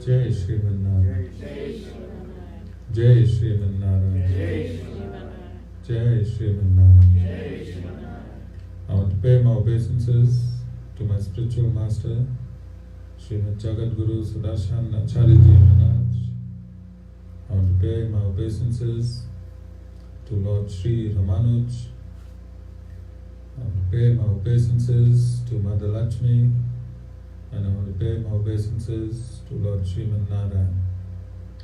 Jai Shriman Narayan. Jai Shriman Narayan. Jai Shriman Narayan. I want to pay my obeisances to my spiritual master, Srimad Jagat Guru Sudarshan Acharya Ji Maharaj. I want to pay my obeisances to Lord Sri Ramanuj. I want to pay my obeisances to Mother Lakshmi, and I want to pay my obeisances to Lord Sriman Narayan.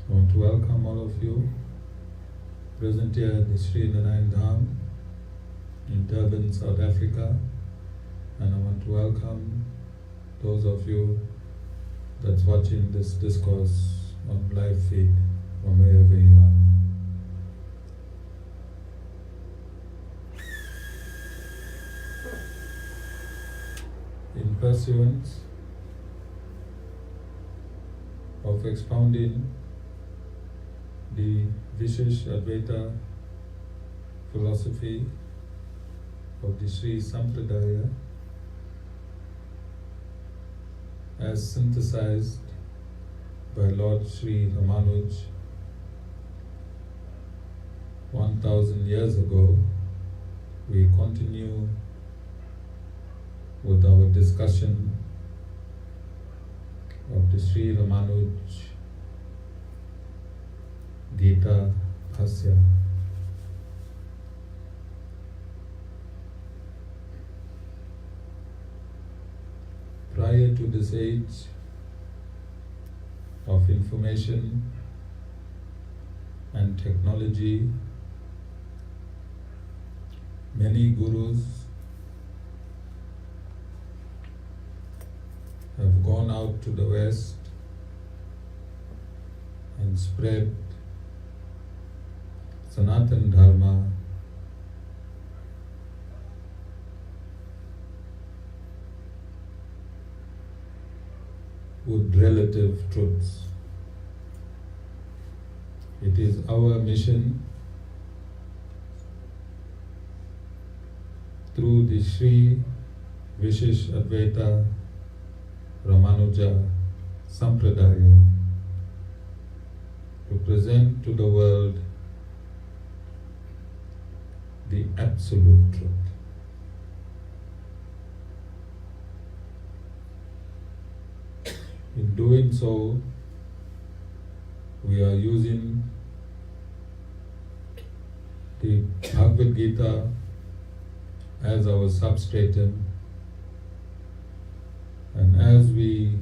I want to welcome all of you present here at the Sri Narayan Dham in Durban, South Africa, and I want to welcome those of you that's watching this discourse on live feed from wherever you are. In pursuance of expounding the Vishesh Advaita philosophy of the Sri Sampradaya as synthesized by Lord Sri Ramanuj 1000 years ago, we continue with our discussion of the Sri Ramanuj Gita Bhasya. Prior to this age of information and technology, many gurus have gone out to the West and spread Sanatan Dharma with relative truths. It is our mission through the Sri Vishesh Advaita Ramanuja Sampradaya to present to the world the absolute truth. In doing so, we are using the Bhagavad Gita as our substratum, and as we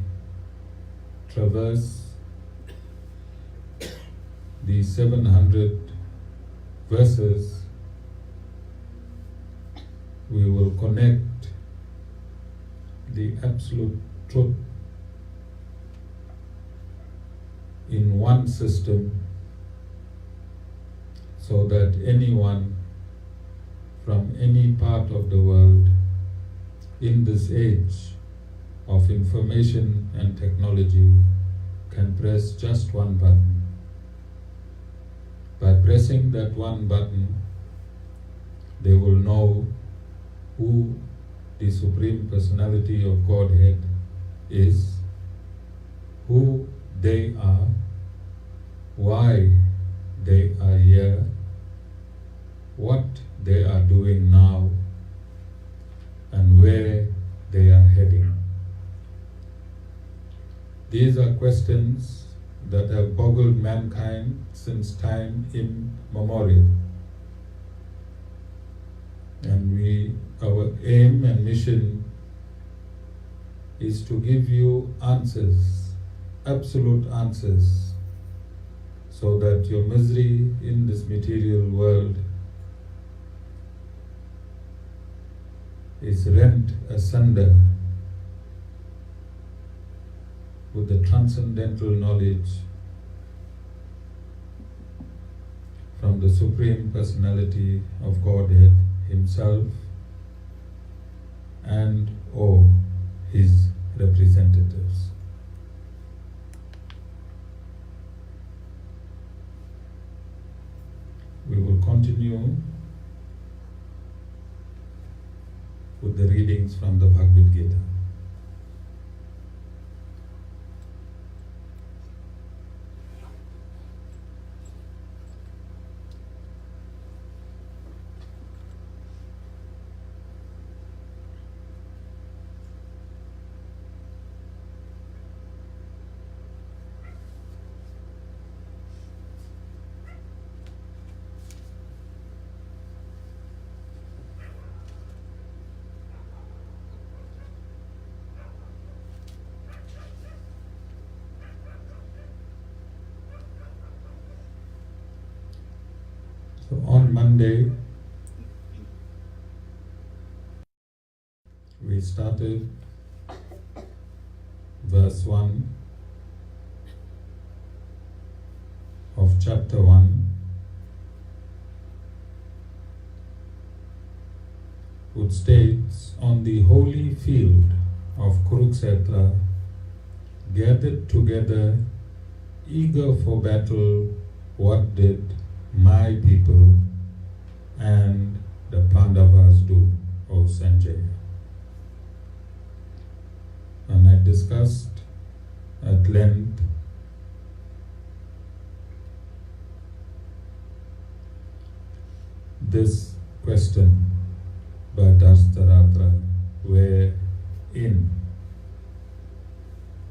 traverse the 700 verses, we will connect the absolute truth in one system, so that anyone from any part of the world in this age of information and technology can press just one button. By pressing that one button, they will know who the Supreme Personality of Godhead is, who they are, why they are here, what they are doing now, and where they are heading. These are questions that have boggled mankind since time immemorial. And our aim and mission is to give you answers, absolute answers, so that your misery in this material world is rent asunder with the transcendental knowledge from the Supreme Personality of Godhead Himself and or His representatives. We will continue with the readings from the Bhagavad Gita. So on Monday, we started verse 1 of chapter 1, which states, on the holy field of Kuruksetra, gathered together, eager for battle, what did my people and the Pandavas do, O Sanjaya? And I discussed at length this question by Dhritarashtra, wherein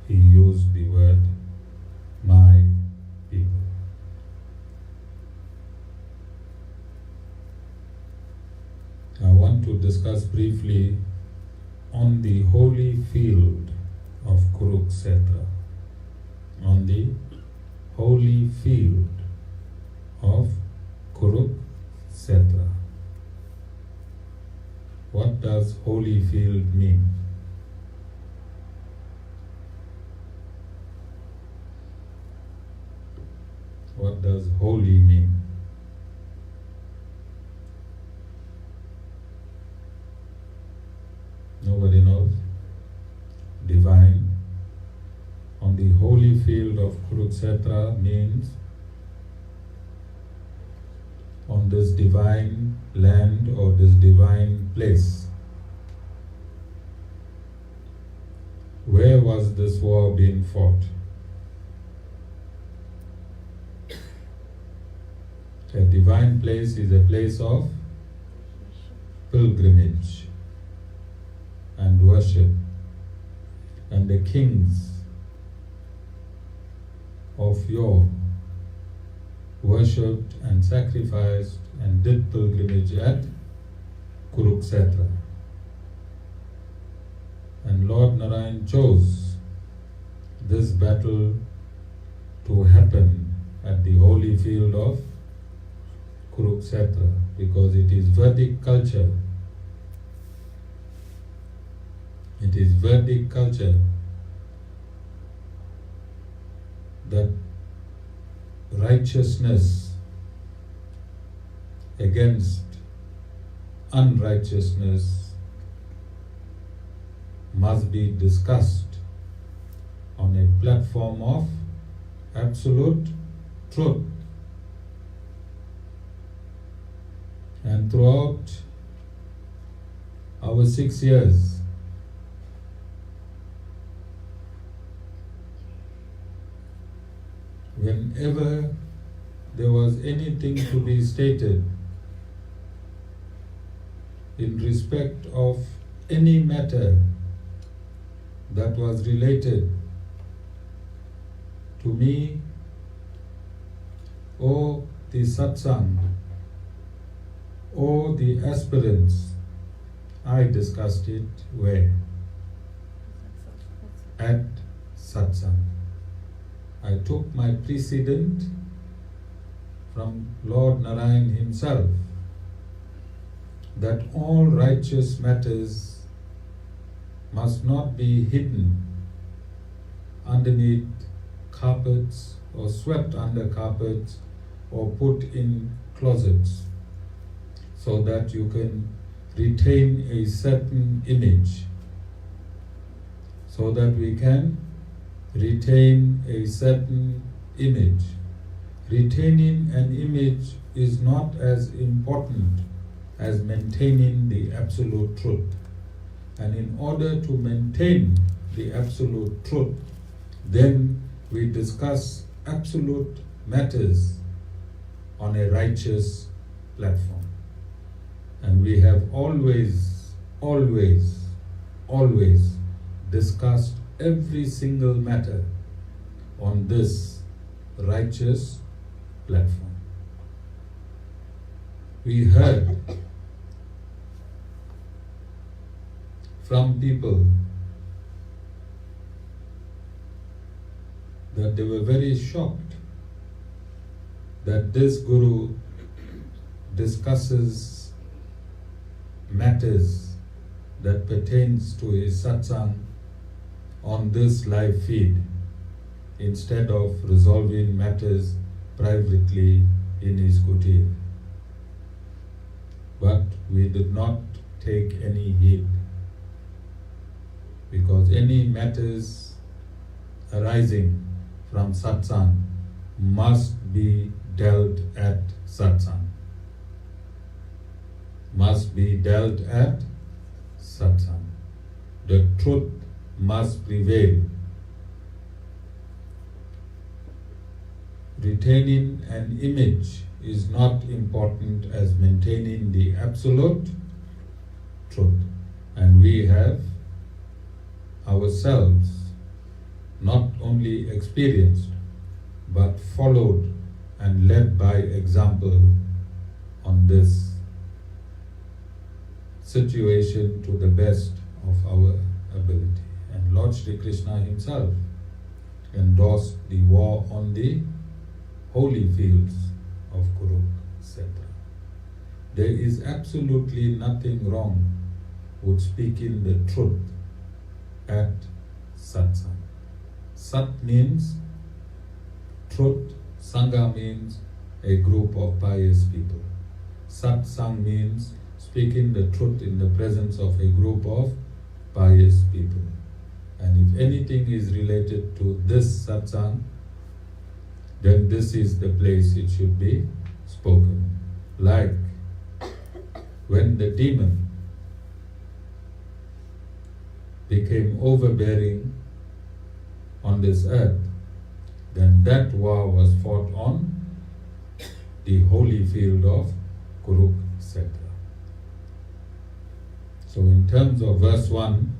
he used the word my people. I want to discuss briefly on the holy field of Kuruksetra. On the holy field of Kuruksetra. What does holy field mean? What does holy mean? Nobody knows? Divine. On the holy field of Kuruksetra means on this divine land or this divine place. Where was this war being fought? A divine place is a place of pilgrimage and worship, and the kings of yore worshipped and sacrificed and did pilgrimage at Kuruksetra. And Lord Narayan chose this battle to happen at the holy field of Kuruksetra because it is Vedic culture. It is Vedic culture that righteousness against unrighteousness must be discussed on a platform of absolute truth. And throughout our 6 years, whenever there was anything to be stated in respect of any matter that was related to me or the satsang or the aspirants, I discussed it where? At satsang. I took my precedent from Lord Narayan himself that all righteous matters must not be hidden underneath carpets or swept under carpets or put in closets so that you can retain a certain image, so that we can retain a certain image. Retaining an image is not as important as maintaining the absolute truth. And in order to maintain the absolute truth, then we discuss absolute matters on a righteous platform. And we have always discussed every single matter on this righteous platform. We heard from people that they were very shocked that this Guru discusses matters that pertains to his satsang on this live feed instead of resolving matters privately in his kutir. But we did not take any heed, because any matters arising from satsang must be dealt at satsang. Must be dealt at satsang. The truth must prevail. Retaining an image is not important as maintaining the absolute truth. And we have ourselves not only experienced but followed and led by example on this situation to the best of our ability. And Lord Shri Krishna himself endorsed the war on the holy fields of Kuruksetra. There is absolutely nothing wrong with speaking the truth at satsang. Sat means truth, Sangha means a group of pious people. Satsang means speaking the truth in the presence of a group of pious people. And if anything is related to this satsang, then this is the place it should be spoken. Like when the demon became overbearing on this earth, then that war was fought on the holy field of Kuruksetra. So in terms of verse 1,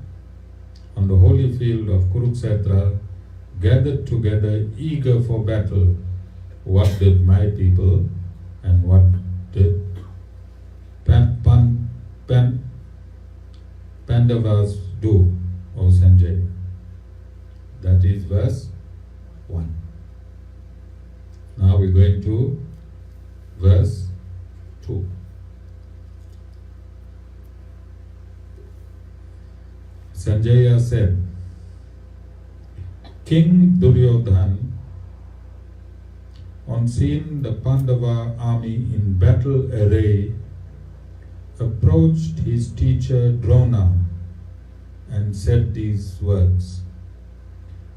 on the holy field of Kuruksetra, gathered together eager for battle, what did my people and what did Pandavas do, O Sanjay? That is verse 1. Now we're going to verse 2. Sanjaya said, King Duryodhan, on seeing the Pandava army in battle array, approached his teacher Drona and said these words,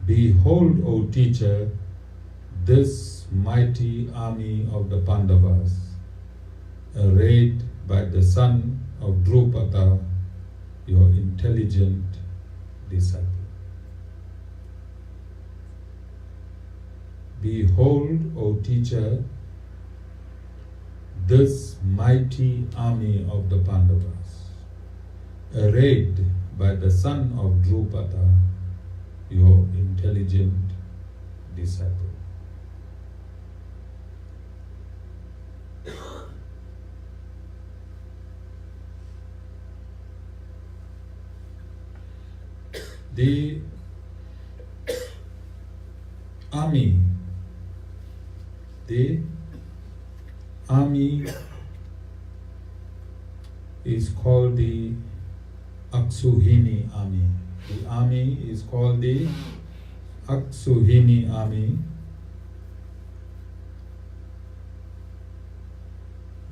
Behold, O teacher, this mighty army of the Pandavas, arrayed by the son of Drupada, your intelligent disciple. Behold, O teacher, this mighty army of the Pandavas, arrayed by the son of Drupada, your intelligent disciple. The army is called the Aksuhini army. The army is called the Aksuhini army.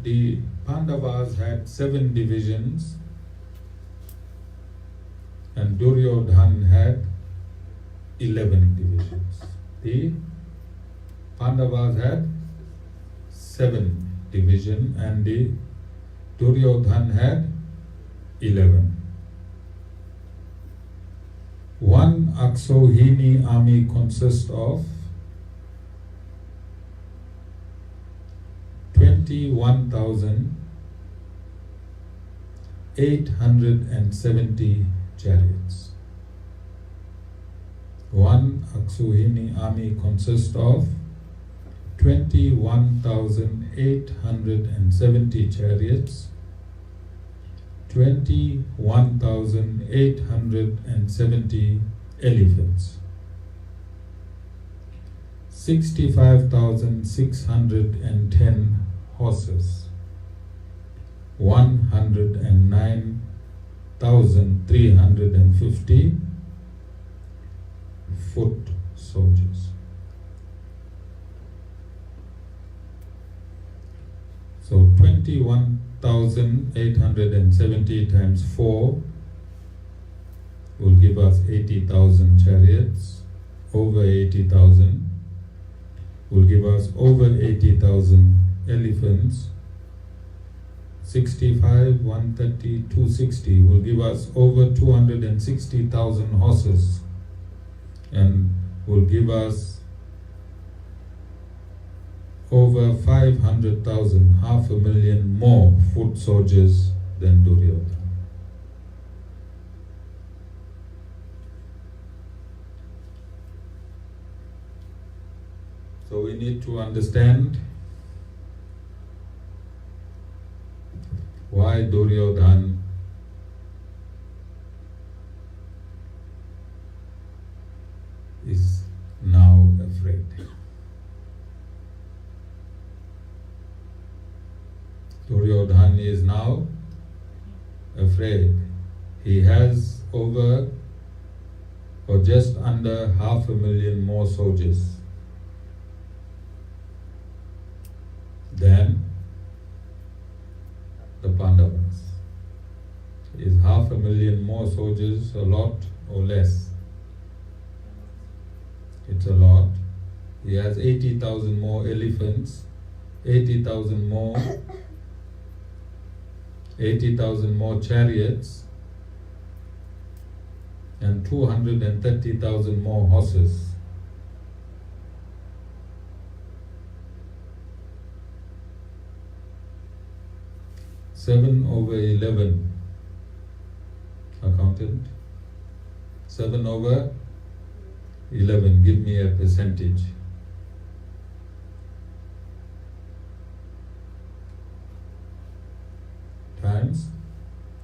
The Pandavas had 7 divisions and Duryodhan had 11 divisions. The Pandavas had 7 divisions and the Duryodhan had 11. One Aksohini army consists of 21,870 chariots. One Aksuhini army consists of 21,870 chariots, 21,870 elephants, 65,610 horses, 109,350 foot soldiers. So 21,870 times 4 will give us 80,000 chariots. Over 80,000 will give us over 80,000 elephants. 65, 130, 260 will give us over 260,000 horses, and will give us over 500,000, 500,000 more foot soldiers than Duryodhan. So we need to understand why Duryodhan is now afraid. Duryodhan is now afraid. He has over or just under 500,000 more soldiers than the Pandavas. Is 500,000 more soldiers a lot or less? It's a lot. He has 80,000 more elephants, 80,000 more chariots, and 230,000 more horses. Seven over 11, accountant. 7 over 11, give me a percentage. Times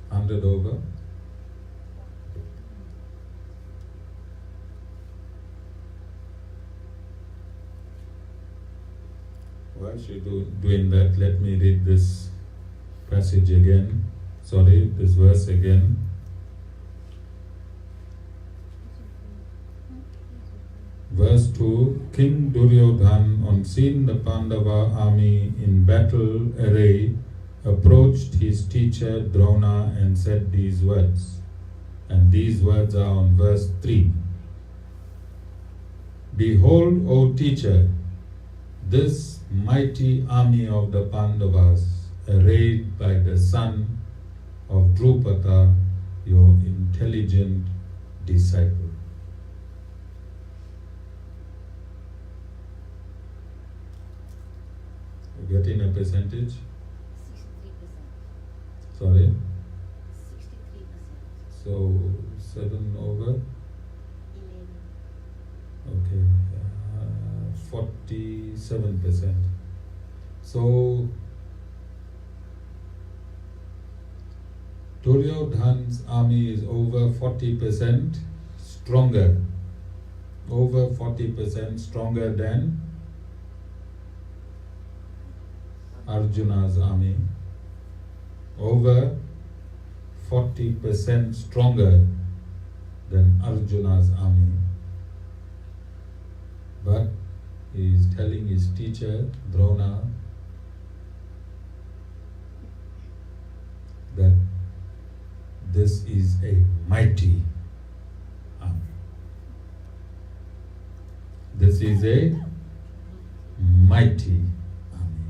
100 over. Why should you doing that? Let me read this passage again. Sorry, this verse again. Verse 2, King Duryodhan, on seeing the Pandava army in battle array, approached his teacher Drona and said these words. And these words are on verse 3. Behold, O teacher, this mighty army of the Pandavas, arrayed by the son of Drupada, your intelligent disciple. You getting a percentage? 63%. Sorry? 63%. So 7 over? 11. Okay, 47%. So Duryodhan's army is over 40% stronger. Over 40% stronger than Arjuna's army. Over 40% stronger than Arjuna's army. But he is telling his teacher, Drona, that this is a mighty army. This is a mighty army.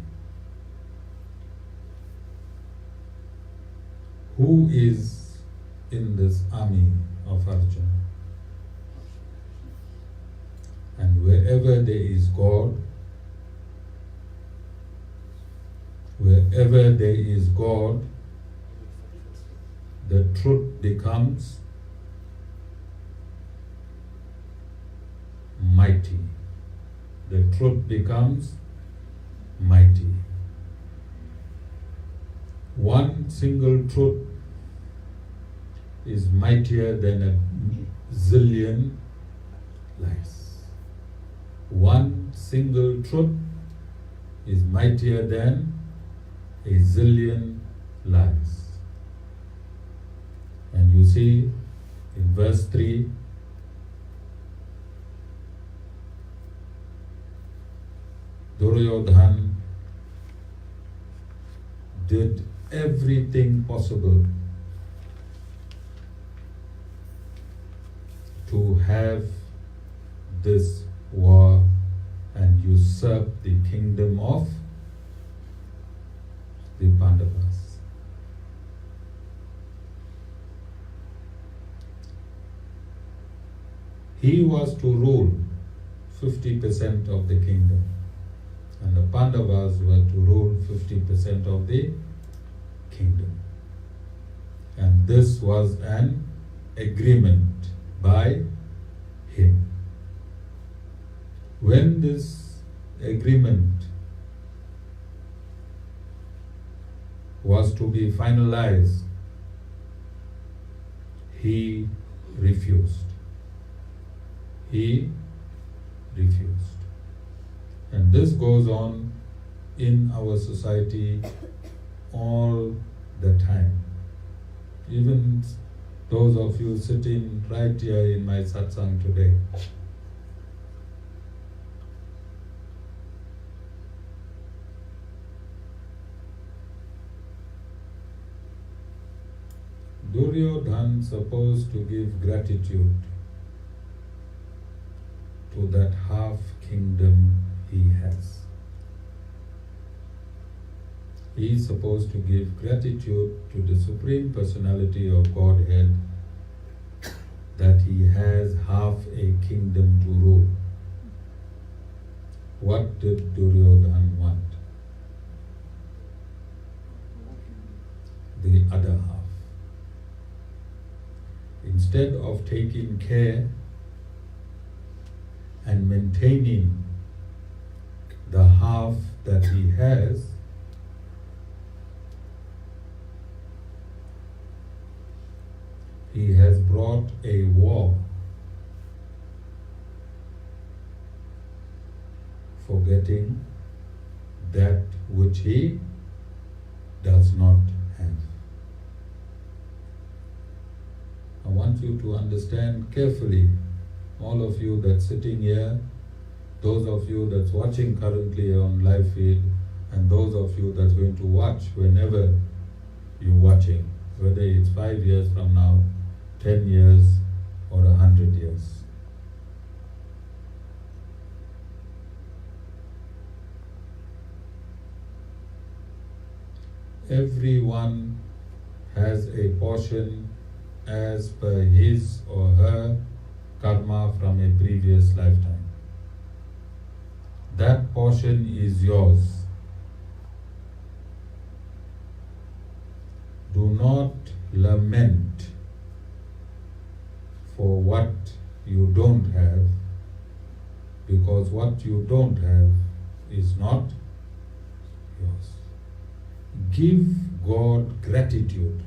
Who is in this army of Arjuna? And wherever there is God, wherever there is God, the truth becomes mighty. The truth becomes mighty. One single truth is mightier than a zillion lies. One single truth is mightier than a zillion lies. And you see in verse 3, Duryodhan did everything possible to have this war and usurp the kingdom of the Pandavas. He was to rule 50% of the kingdom, and the Pandavas were to rule 50% of the kingdom. And this was an agreement by him. When this agreement was to be finalized, he refused. He refused. And this goes on in our society all the time. Even those of you sitting right here in my satsang today. Duryodhan supposed to give gratitude to that half kingdom he has. He is supposed to give gratitude to the Supreme Personality of Godhead that he has half a kingdom to rule. What did Duryodhan want? The other half. Instead of taking care and maintaining the half that he has, he has brought a war for getting that which he does not have. I want you to understand carefully, all of you that's sitting here, those of you that's watching currently on live feed, and those of you that's going to watch whenever you're watching, whether it's 5 years from now, 10 years, or 100 years. Everyone has a portion as per his or her karma from a previous lifetime. That portion is yours. Do not lament for what you don't have, because what you don't have is not yours. Give God gratitude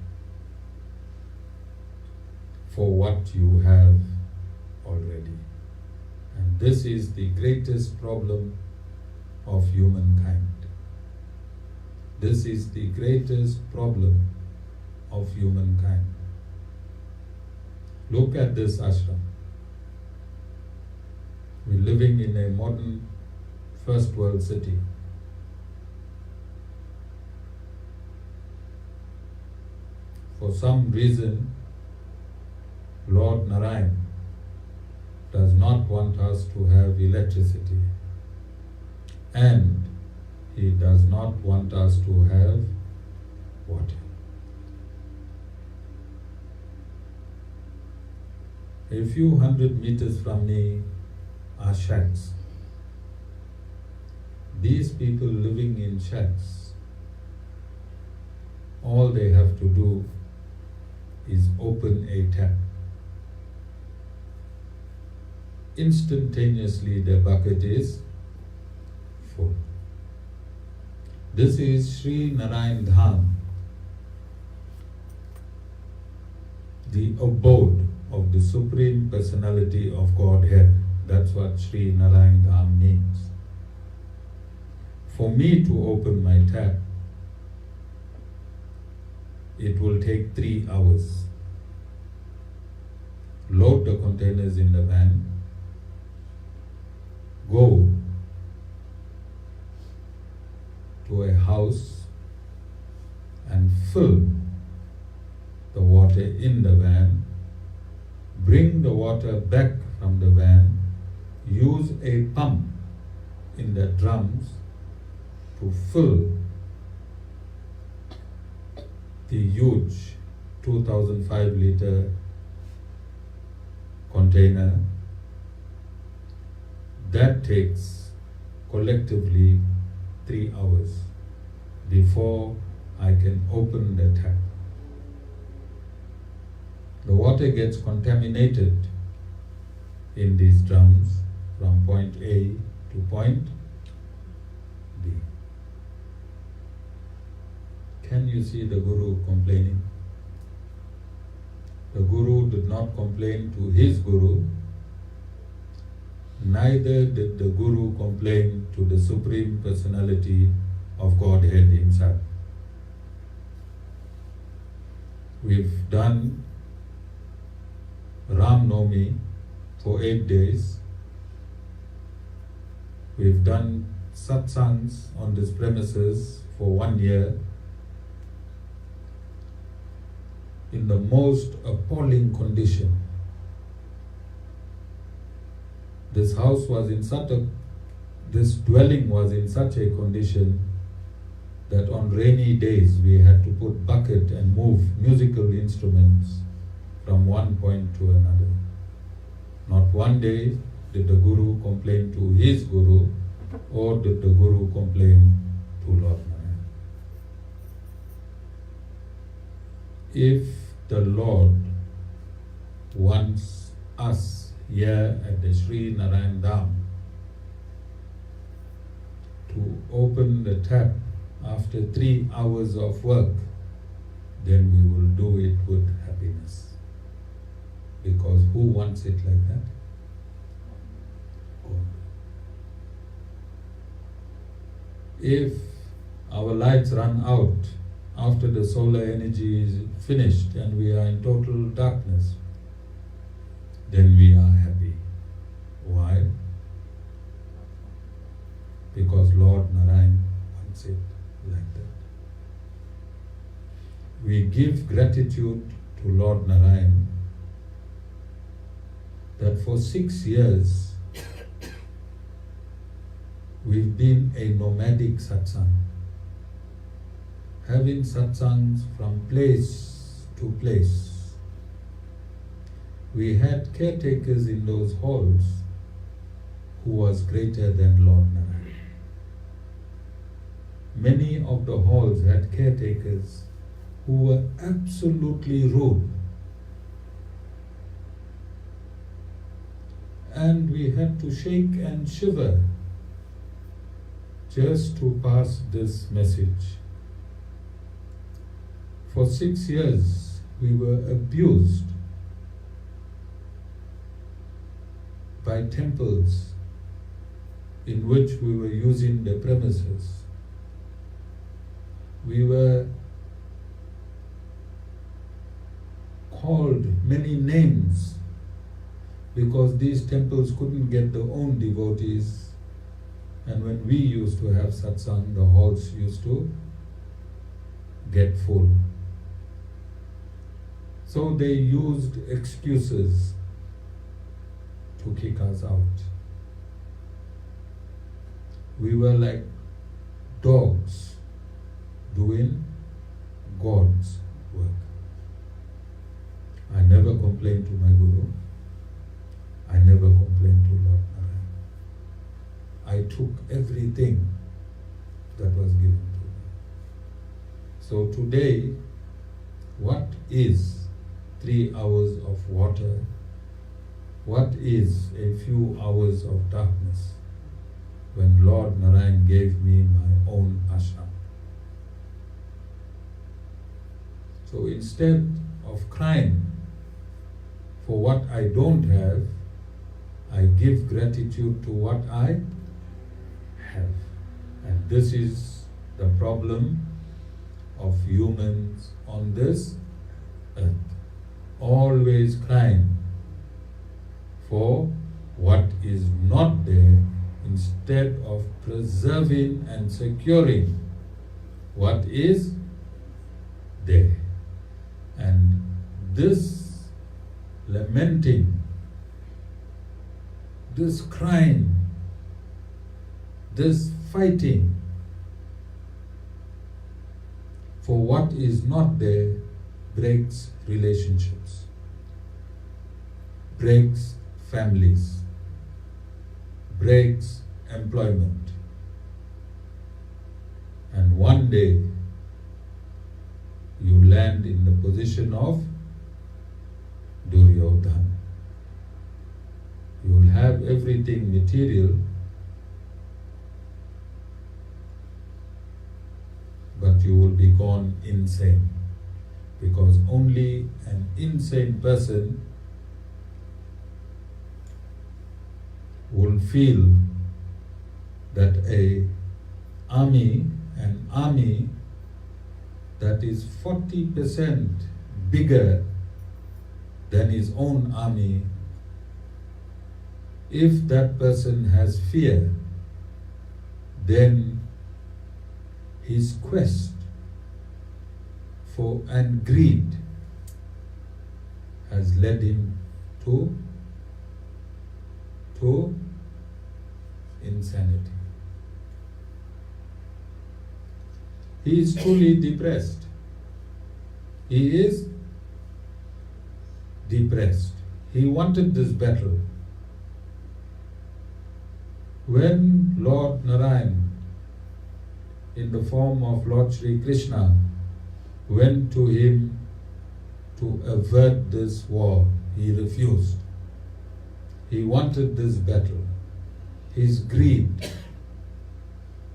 for what you have already. And this is the greatest problem of humankind. This is the greatest problem of humankind. Look at this ashram. We're living in a modern first world city. For some reason, Lord Narayan does not want us to have electricity, and he does not want us to have water. A few hundred meters from me are shacks. These people living in shacks, all they have to do is open a tap. Instantaneously the bucket is full. This is Sri Narayan Dham, the abode of the Supreme Personality of Godhead. That's what Sri Narayan Dham means. For me to open my tap, it will take 3 hours. Load the containers in the van, go to a house and fill the water in the van, bring the water back from the van, use a pump in the drums to fill the huge 2005 liter container. That takes collectively 3 hours before I can open the tap. The water gets contaminated in these drums from point A to point B. Can you see the Guru complaining? The Guru did not complain to his Guru, neither did the Guru complain to the Supreme Personality of Godhead himself. We've done Ram Navami for 8 days. We've done satsangs on these premises for 1 year in the most appalling condition. This house was in this dwelling was in such a condition that on rainy days we had to put bucket and move musical instruments from one point to another. Not one day did the Guru complain to his Guru, or did the Guru complain to Lord Narayan. If the Lord wants us here at the Sri Narayan Dham to open the tap after 3 hours of work, then we will do it with happiness. Because who wants it like that? God. If our lights run out after the solar energy is finished and we are in total darkness, then we are happy. Why? Because Lord Narayan wants it like that. We give gratitude to Lord Narayan that for 6 years we've been a nomadic satsang, having satsangs from place to place. We had caretakers in those halls who was greater than Lord Narayan. Many of the halls had caretakers who were absolutely rude. And we had to shake and shiver just to pass this message. For 6 years, we were abused by temples in which we were using the premises. We were called many names because these temples couldn't get their own devotees, and when we used to have satsang, the halls used to get full. So they used excuses to kick us out. We were like dogs doing God's work. I never complained to my Guru. I never complained to Lord Narayan. I took everything that was given to me. So today, what is 3 hours of water? What is a few hours of darkness when Lord Narayan gave me my own ashram? So instead of crying for what I don't have, I give gratitude to what I have. And this is the problem of humans on this earth, always crying for what is not there instead of preserving and securing what is there. And this lamenting, this crying, this fighting for what is not there breaks relationships, breaks families, breaks employment. And one day you land in the position of Duryodhan. You will have everything material, but you will be gone insane, because only an insane person will feel that an army that is 40% bigger than his own army, if that person has fear, then his quest for and greed has led him to insanity. He is truly depressed. He is depressed. He wanted this battle. When Lord Narayan, in the form of Lord Shri Krishna, went to him to avert this war, he refused. He wanted this battle. His greed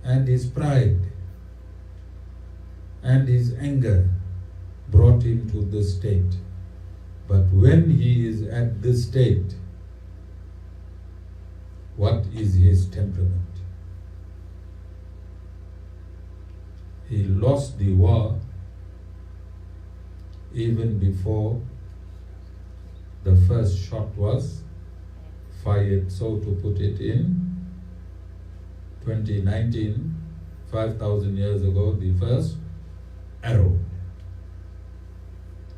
and his pride and his anger brought him to this state. But when he is at this state, what is his temperament? He lost the war even before the first shot was fired, so to put it, in 2019, 5,000 years ago, the first arrow.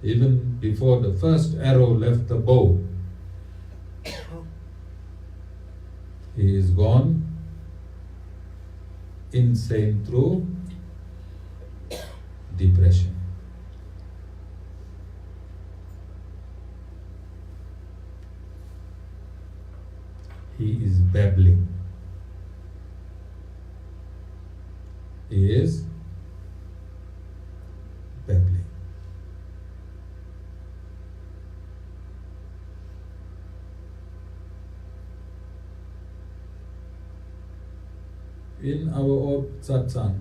Even before the first arrow left the bow, he is gone insane through depression. He is babbling. He is babbling. In our old satsang,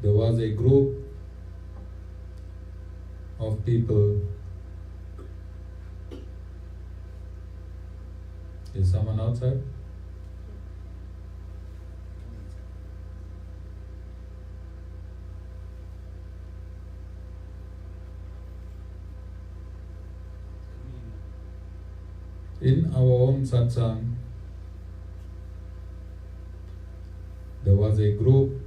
there was a group of people. Is someone outside? In our own satsang, there was a group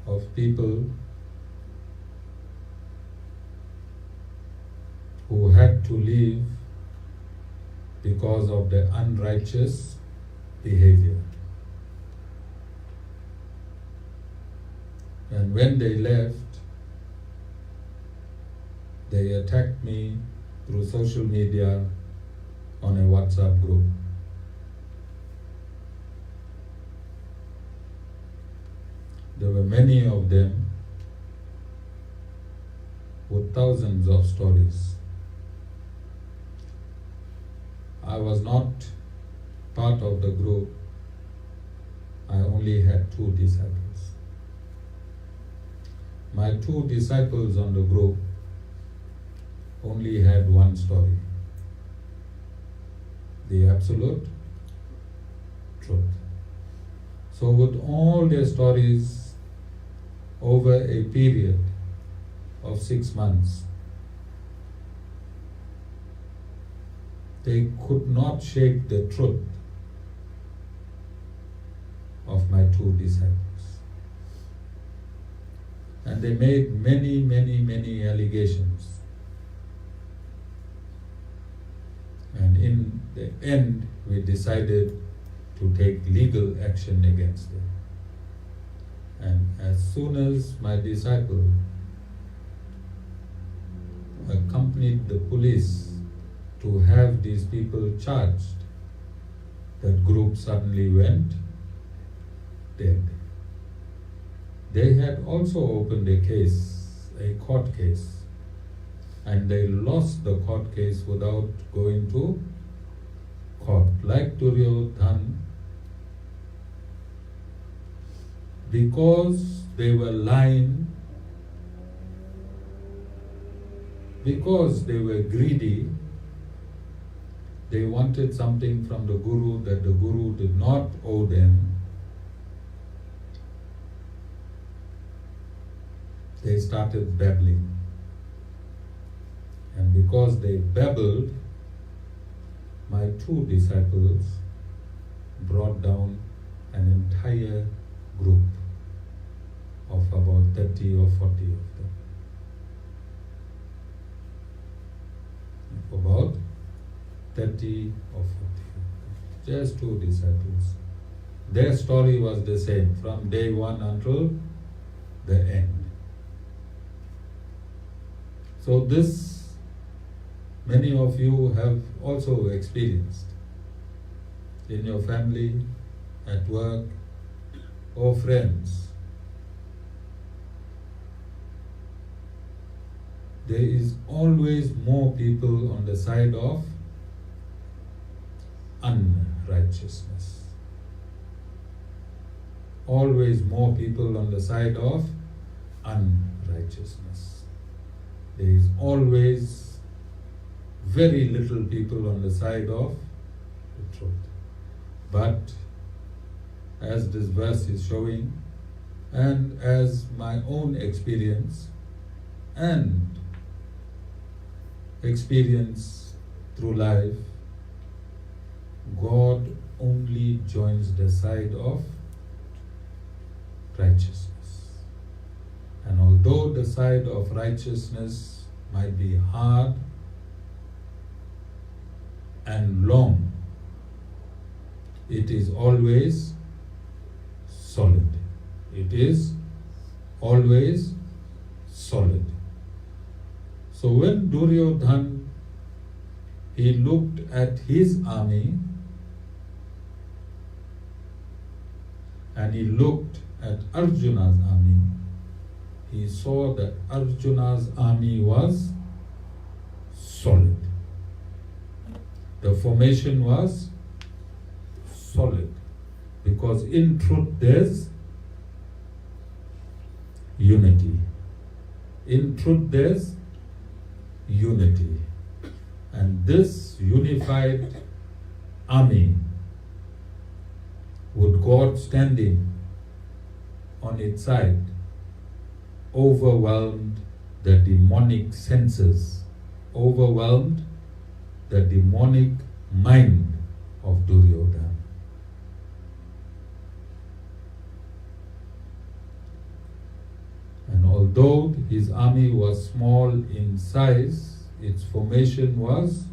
of people who had to leave because of their unrighteous behavior. And when they left, they attacked me through social media on a WhatsApp group. There were many of them with thousands of stories. I was not part of the group. I only had 2 disciples. My 2 disciples on the group only had one story: the Absolute truth. So with all their stories over a period of 6 months, they could not shake the truth of my 2 disciples. And they made many allegations. And in the end, we decided to take legal action against them. And as soon as my disciple accompanied the police to have these people charged, that group suddenly went dead. They had also opened a court case, and they lost the court case without going to court. Like Duryodhan, because they were lying, because they were greedy, they wanted something from the Guru that the Guru did not owe them. They started babbling. And because they babbled, my 2 disciples brought down an entire group of about 30 or 40 of them. About 30 or 40 of them. Just 2 disciples. Their story was the same from day 1 until the end. So this, many of you have also experienced in your family, at work, or friends. There is always more people on the side of unrighteousness. Always more people on the side of unrighteousness. There is always very little people on the side of the truth. But as this verse is showing, and as my own experience and experience through life, God only joins the side of righteousness. And although the side of righteousness might be hard and long, it is always solid. It is always solid. So when Duryodhan, he looked at his army and he looked at Arjuna's army, he saw that Arjuna's army was solid. The formation was solid, because in truth there's unity. In truth there's unity. And this unified army, with God standing on its side, overwhelmed the demonic senses, overwhelmed the demonic mind of Duryodhan. And although his army was small in size, its formation was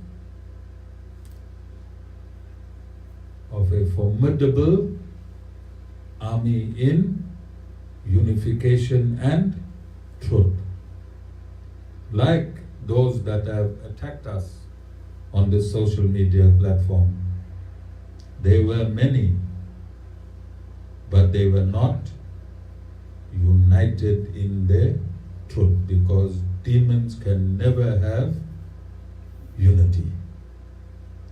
of a formidable army in unification and truth. Like those that have attacked us on this social media platform. They were many, but they were not united in their truth, because demons can never have unity.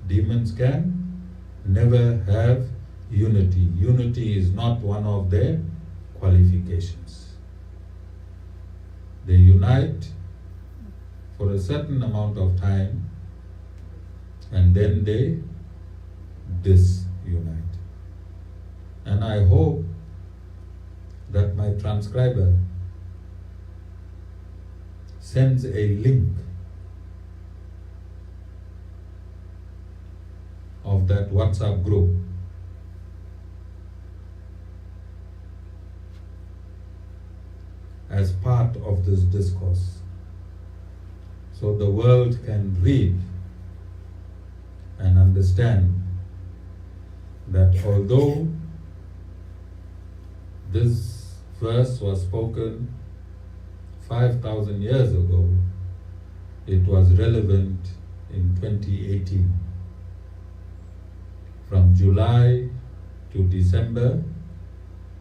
Demons can never have unity. Unity is not one of their qualifications. They unite for a certain amount of time and then they disunite. And I hope that my transcriber sends a link of that WhatsApp group as part of this discourse, so the world can read and understand that although this verse was spoken 5,000 years ago, it was relevant in 2018. From July to December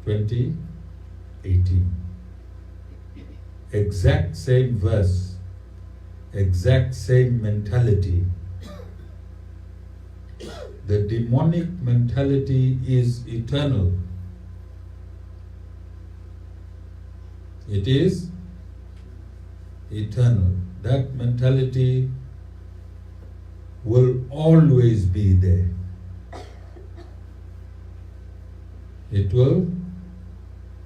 2018. Exact same verse, exact same mentality. The demonic mentality is eternal. It is eternal. That mentality will always be there. It will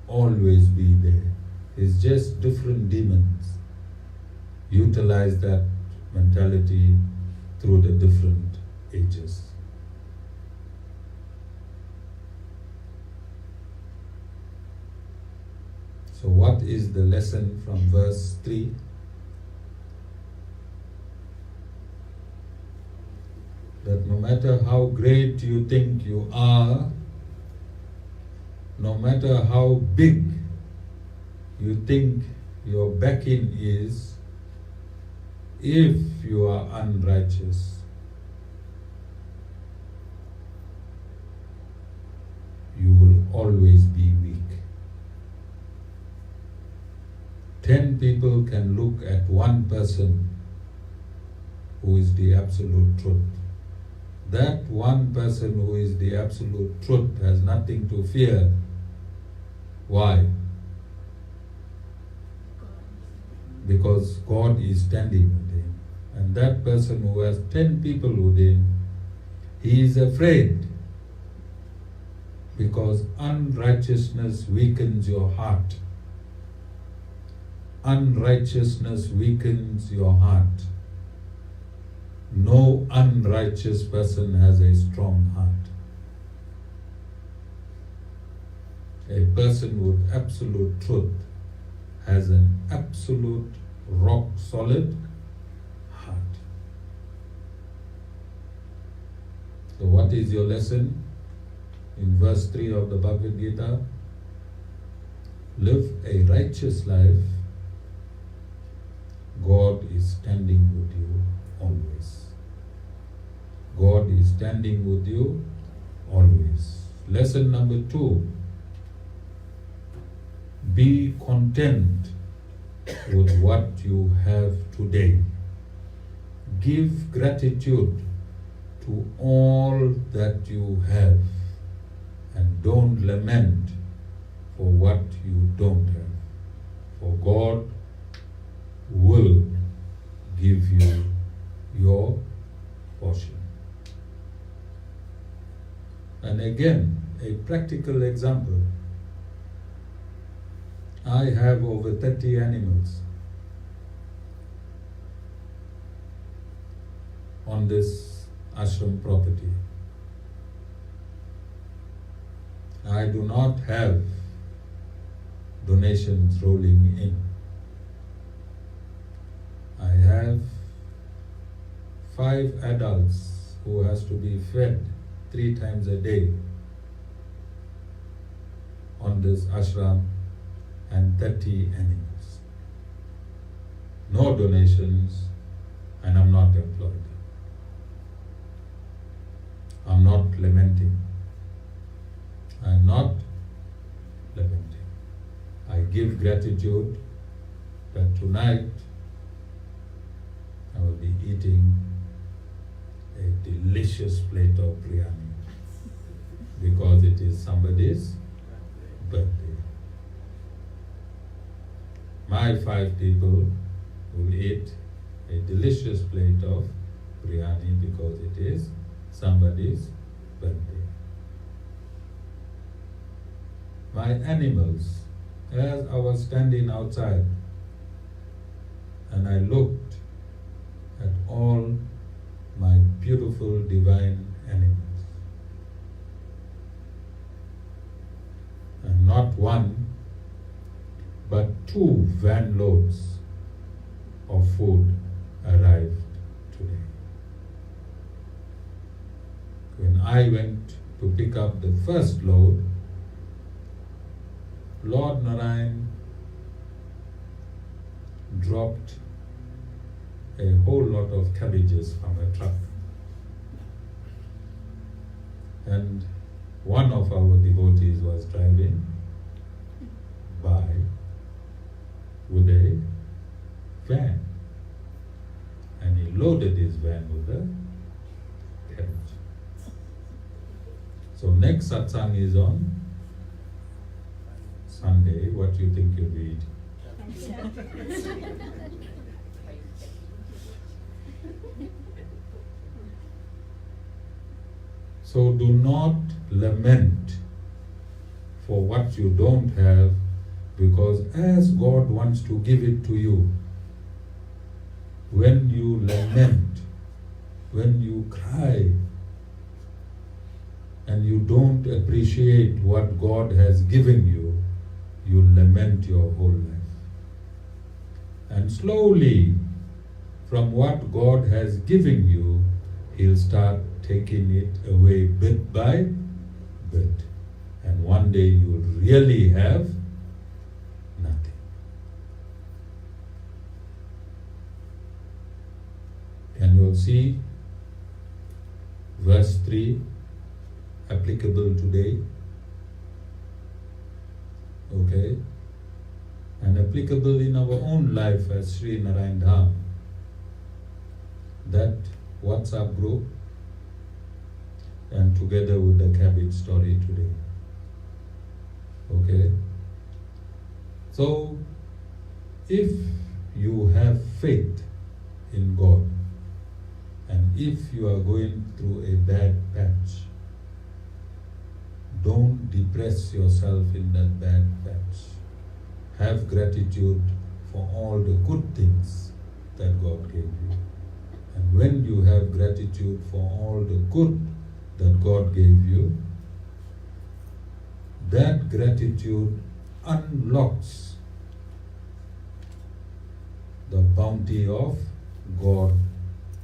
always be there. It's just different demons utilize that mentality through the different ages. So what is the lesson from verse 3? That no matter how great you think you are, no matter how big you think your backing is, if you are unrighteous, you will always be weak. 10 people can look at one person who is the absolute truth. That one person who is the absolute truth has nothing to fear. Why? Because God is standing with him. And that person who has 10 people with him, he is afraid. Because unrighteousness weakens your heart. Unrighteousness weakens your heart. No unrighteous person has a strong heart. A person with absolute truth has an absolute rock solid heart. So what is your lesson? In verse 3 of the Bhagavad Gita, live a righteous life. God is standing with you always. God is standing with you always. Lesson number 2. Be content with what you have today. Give gratitude to all that you have, and don't lament for what you don't have. For God will give you your portion. And again, a practical example. I have over 30 animals on this ashram property. I do not have donations rolling in. I have 5 adults who has to be fed 3 times a day on this ashram, and 30 animals. No donations, and I'm not employed. I'm not lamenting. I'm not lamenting. I give gratitude that tonight I will be eating a delicious plate of biryani because it is somebody's birthday. My 5 people will eat a delicious plate of biryani because it is somebody's birthday. my animals, as I was standing outside and I looked at all my beautiful divine animals. And not one, but 2 van loads of food arrived today. When I went to pick up the first load, Lord Narayan dropped a whole lot of cabbages from a truck. And one of our devotees was driving by with a van. And he loaded his van with the cabbage. So next satsang is on Sunday. What do you think you'll be eating? So do not lament for what you don't have, because as God wants to give it to you, when you lament, when you cry, and you don't appreciate what God has given you, you lament your whole life. And slowly, from what God has given you, He'll start taking it away bit by bit. And one day you'll really have nothing. And you'll see verse 3 applicable today. Okay? And applicable in our own life as Sri Narayan Dham. That WhatsApp group, and together with the cabbage story today. Okay? So, if you have faith in God, and if you are going through a bad patch, don't depress yourself in that bad patch. Have gratitude for all the good things that God gave you. And when you have gratitude for all the good that God gave you, that gratitude unlocks the bounty of God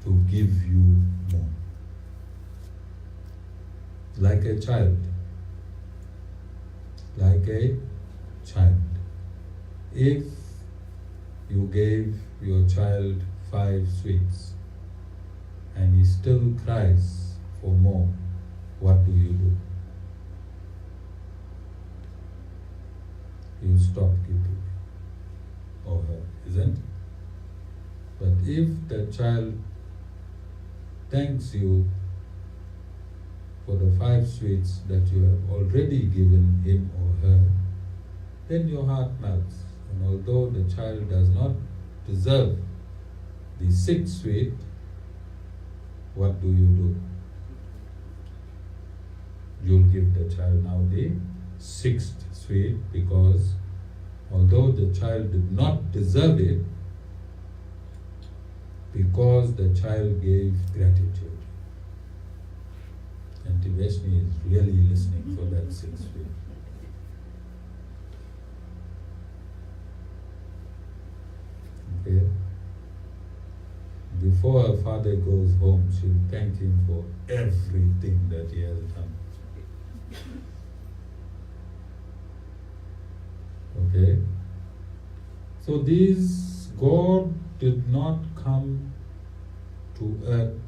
to give you more. Like a child. Like a child. If you gave your child 5 sweets and he still cries for more, what do? You stop giving or her, isn't it? But if the child thanks you for the 5 sweets that you have already given him or her, then your heart melts. And although the child does not deserve the 6th sweet, what do? You'll give the child now the 6th sweet, because although the child did not deserve it, because the child gave gratitude. And Tibeshni is really listening for that 6th sweet. Okay? Before her father goes home, she'll thank him for everything that he has done. Okay? So these, God did not come to earth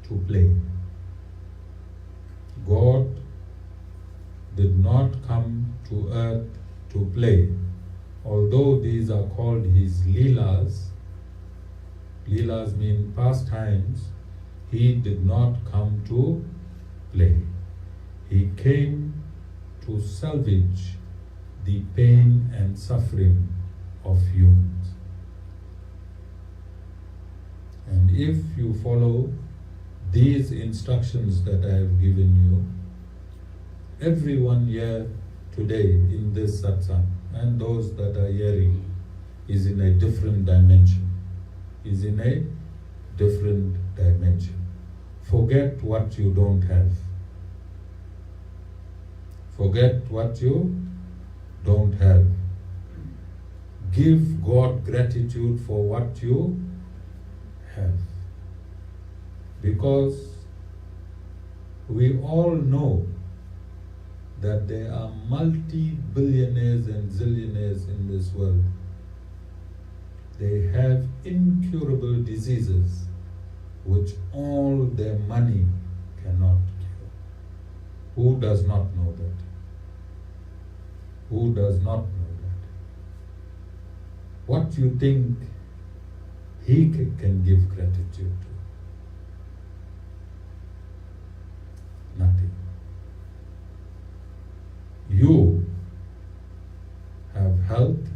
to play. God did not come to earth to play. Although these are called His Leelas, Leelas mean pastimes, He did not come to play. He came to salvage the pain and suffering of humans. And if you follow these instructions that I have given you, everyone here today in this satsang and those that are hearing is in a different dimension, is in a different dimension. Forget what you don't have. Forget what you don't have. Give God gratitude for what you have. Because we all know that there are multi-billionaires and zillionaires in this world. They have incurable diseases which all their money cannot cure. Who does not know that? Who does not know that? What do you think he can give gratitude to? Nothing. You have health,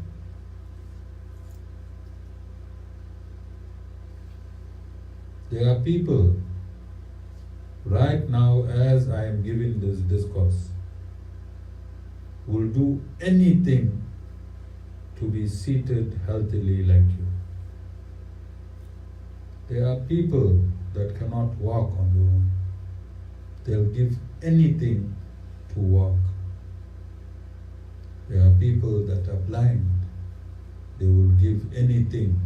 there are people right now as I am giving this discourse will do anything to be seated healthily like you. There are people that cannot walk on their own. They'll give anything to walk. There are people that are blind. They will give anything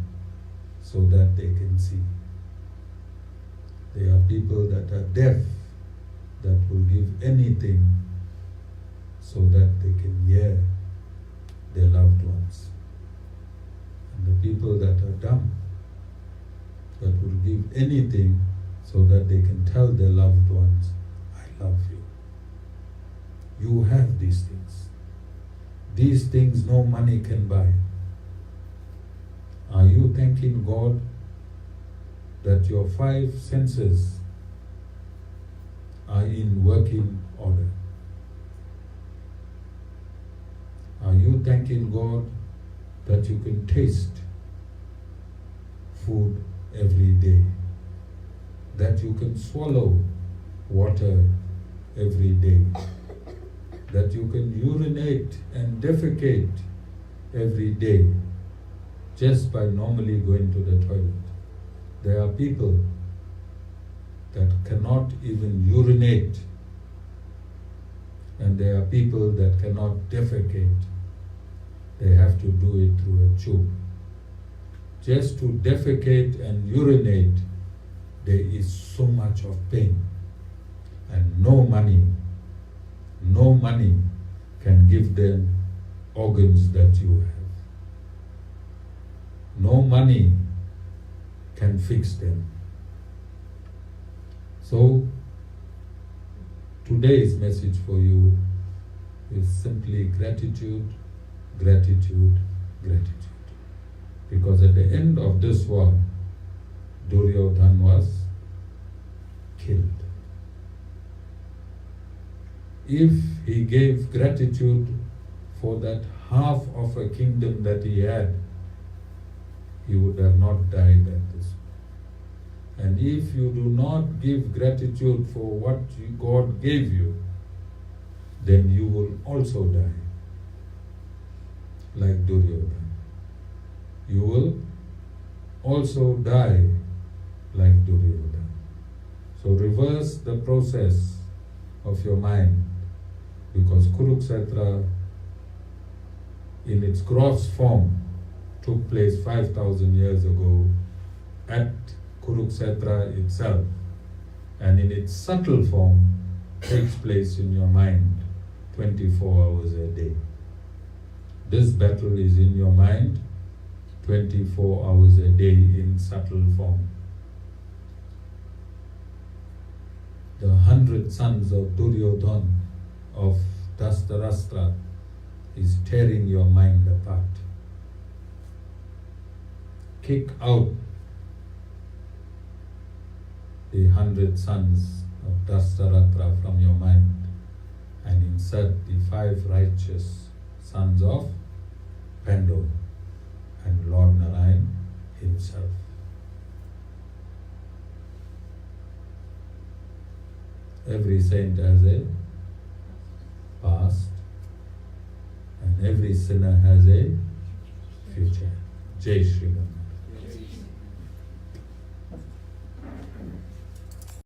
so that they can see. There are people that are deaf that will give anything so that they can hear their loved ones. And the people that are dumb that will give anything so that they can tell their loved ones, I love you. You have these things. These things no money can buy. Are you thanking God that your 5 senses are in working order? Are you thanking God that you can taste food every day? That you can swallow water every day? That you can urinate and defecate every day just by normally going to the toilet? There are people that cannot even urinate, and there are people that cannot defecate. They have to do it through a tube. Just to defecate and urinate, there is so much of pain, and no money can give them organs that you have. No money can fix them. So, today's message for you is simply gratitude, gratitude, gratitude. Because at the end of this war, Duryodhan was killed. If he gave gratitude for that half of a kingdom that he had, he would have not died at this. And if you do not give gratitude for what God gave you, then you will also die, like Duryodhan. You will also die like Duryodhan. So reverse the process of your mind, because Kuruksetra in its gross form took place 5,000 years ago at Kuruksetra itself, and in its subtle form takes place in your mind 24 hours a day. This battle is in your mind 24 hours a day in subtle form. The 100 sons of Duryodhan, of Dhritarashtra, is tearing your mind apart. Kick out the 100 sons of Dhritarashtra from your mind and insert the 5 righteous sons of Pandavas and Lord Narayan himself. every saint has a past and every sinner has a future. Jai Shri Ram.